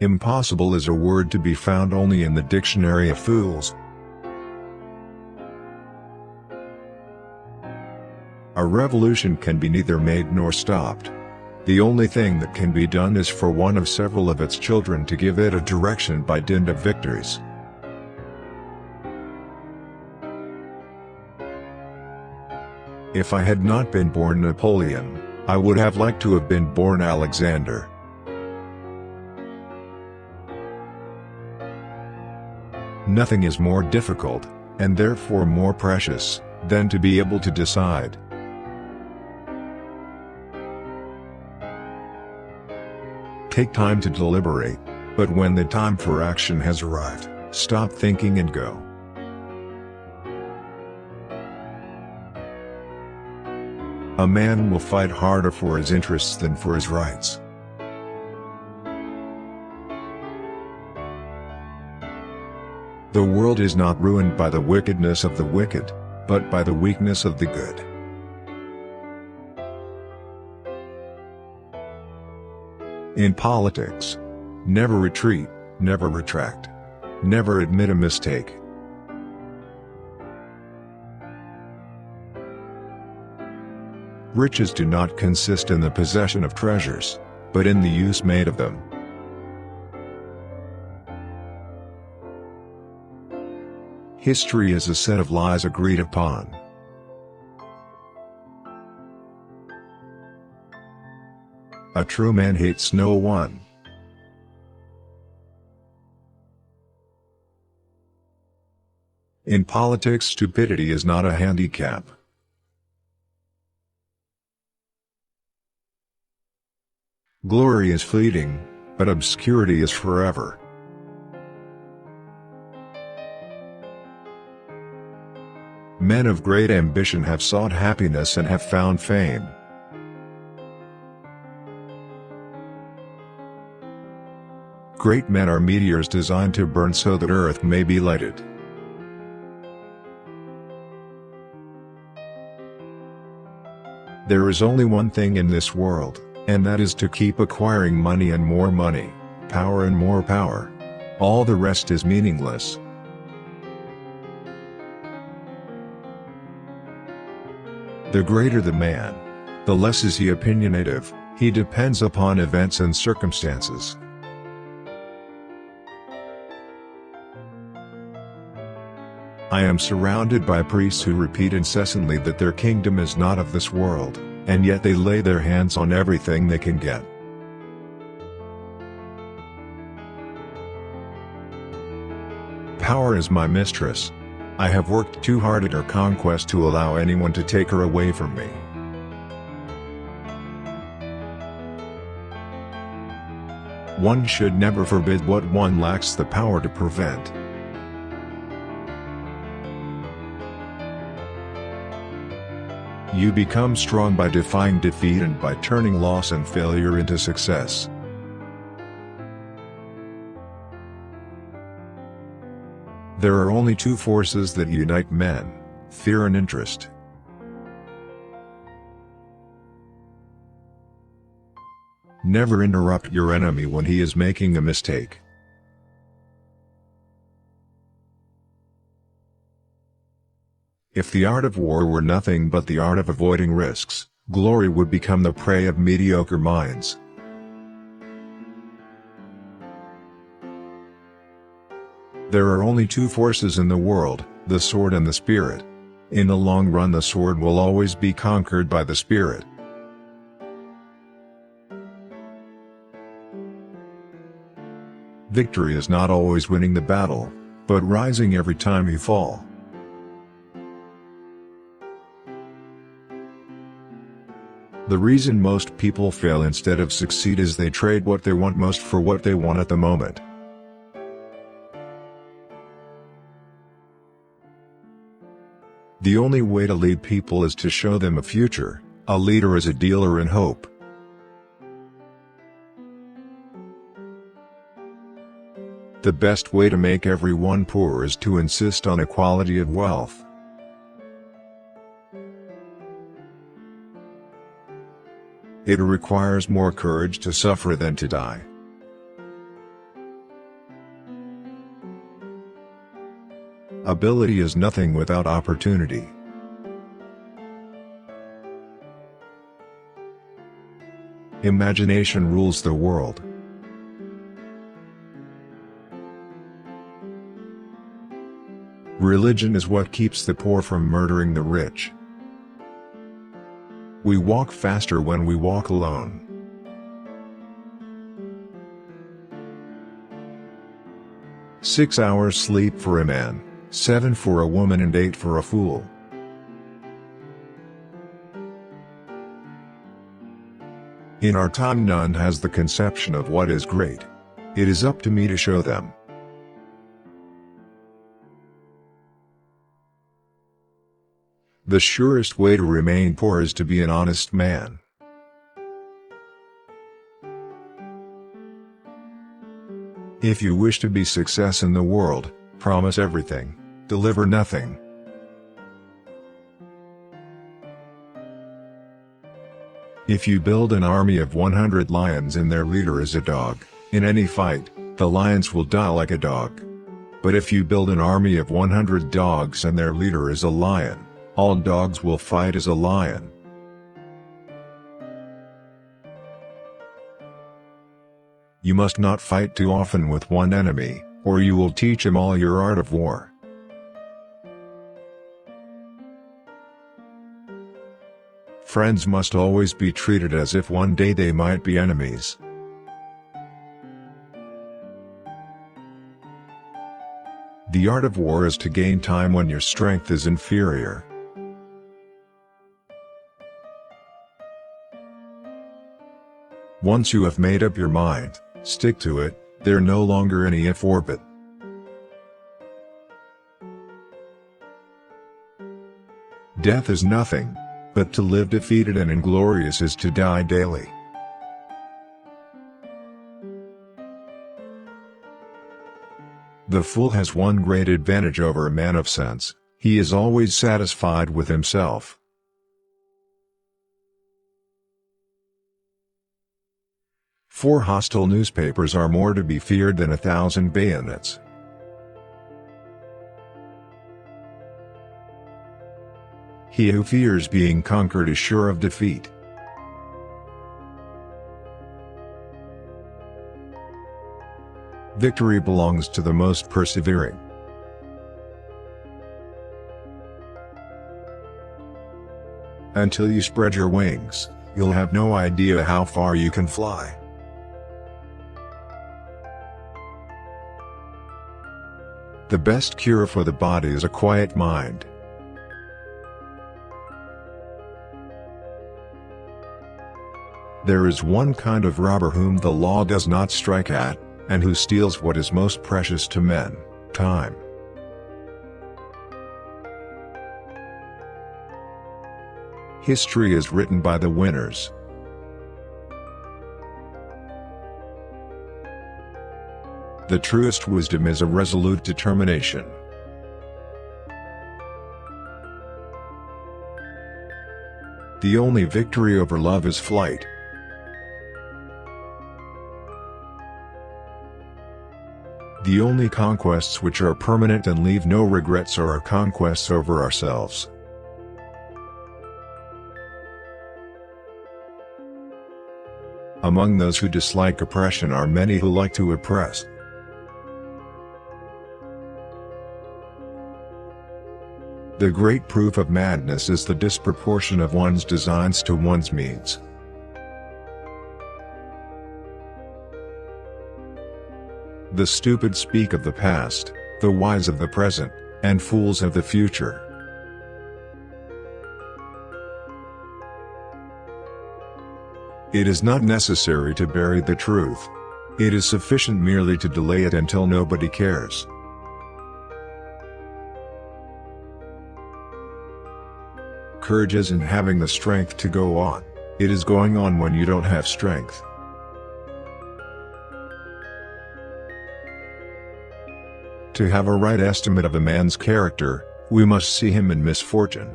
Impossible is a word to be found only in the dictionary of fools. A revolution can be neither made nor stopped. The only thing that can be done is for one of several of its children to give it a direction by dint of victories. If I had not been born Napoleon, I would have liked to have been born Alexander. Nothing is more difficult, and therefore more precious, than to be able to decide. Take time to deliberate, but when the time for action has arrived, stop thinking and go. A man will fight harder for his interests than for his rights. The world is not ruined by the wickedness of the wicked, but by the weakness of the good. In politics, never retreat, never retract. Never admit a mistake. Riches do not consist in the possession of treasures, but in the use made of them. History is a set of lies agreed upon. A true man hates no one. In politics, stupidity is not a handicap. Glory is fleeting, but obscurity is forever. Men of great ambition have sought happiness and have found fame. Great men are meteors designed to burn so that earth may be lighted. There is only one thing in this world, and that is to keep acquiring money and more money, power and more power. All the rest is meaningless. The greater the man, the less is he opinionative, he depends upon events and circumstances. I am surrounded by priests who repeat incessantly that their kingdom is not of this world, and yet they lay their hands on everything they can get. Power is my mistress. I have worked too hard at her conquest to allow anyone to take her away from me. One should never forbid what one lacks the power to prevent. You become strong by defying defeat and by turning loss and failure into success. There are only two forces that unite men: fear and interest. Never interrupt your enemy when he is making a mistake. If the art of war were nothing but the art of avoiding risks, glory would become the prey of mediocre minds. There are only two forces in the world, the sword and the spirit. In the long run, the sword will always be conquered by the spirit. Victory is not always winning the battle, but rising every time you fall. The reason most people fail instead of succeed is they trade what they want most for what they want at the moment. The only way to lead people is to show them a future. A leader is a dealer in hope. The best way to make everyone poor is to insist on equality of wealth. It requires more courage to suffer than to die. Ability is nothing without opportunity. Imagination rules the world. Religion is what keeps the poor from murdering the rich. We walk faster when we walk alone. "6 hours sleep for a man, 7 for a woman and 8 for a fool." In our time none has the conception of what is great. It is up to me to show them. The surest way to remain poor is to be an honest man. If you wish to be success in the world, promise everything, deliver nothing. If you build an army of 100 lions and their leader is a dog, in any fight, the lions will die like a dog. But if you build an army of 100 dogs and their leader is a lion, all dogs will fight as a lion. You must not fight too often with one enemy, or you will teach him all your art of war. Friends must always be treated as if one day they might be enemies. The art of war is to gain time when your strength is inferior. Once you have made up your mind, stick to it, there are no longer any if or but. Death is nothing, but to live defeated and inglorious is to die daily. The fool has one great advantage over a man of sense: he is always satisfied with himself. Four hostile newspapers are more to be feared than 1,000 bayonets. He who fears being conquered is sure of defeat. Victory belongs to the most persevering. Until you spread your wings, you'll have no idea how far you can fly. The best cure for the body is a quiet mind. There is one kind of robber whom the law does not strike at, and who steals what is most precious to men: time. History is written by the winners. The truest wisdom is a resolute determination. The only victory over love is flight. The only conquests which are permanent and leave no regrets are our conquests over ourselves. Among those who dislike oppression are many who like to oppress. The great proof of madness is the disproportion of one's designs to one's means. The stupid speak of the past, the wise of the present, and fools of the future. It is not necessary to bury the truth. It is sufficient merely to delay it until nobody cares. Courage isn't having the strength to go on. It is going on when you don't have strength. To have a right estimate of a man's character, we must see him in misfortune.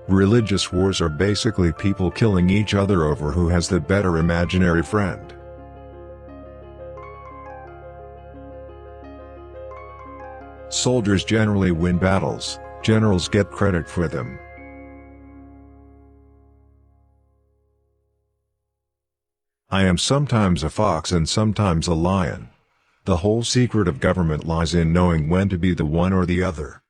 Religious wars are basically people killing each other over who has the better imaginary friend. Soldiers generally win battles, generals get credit for them. I am sometimes a fox and sometimes a lion. The whole secret of government lies in knowing when to be the one or the other.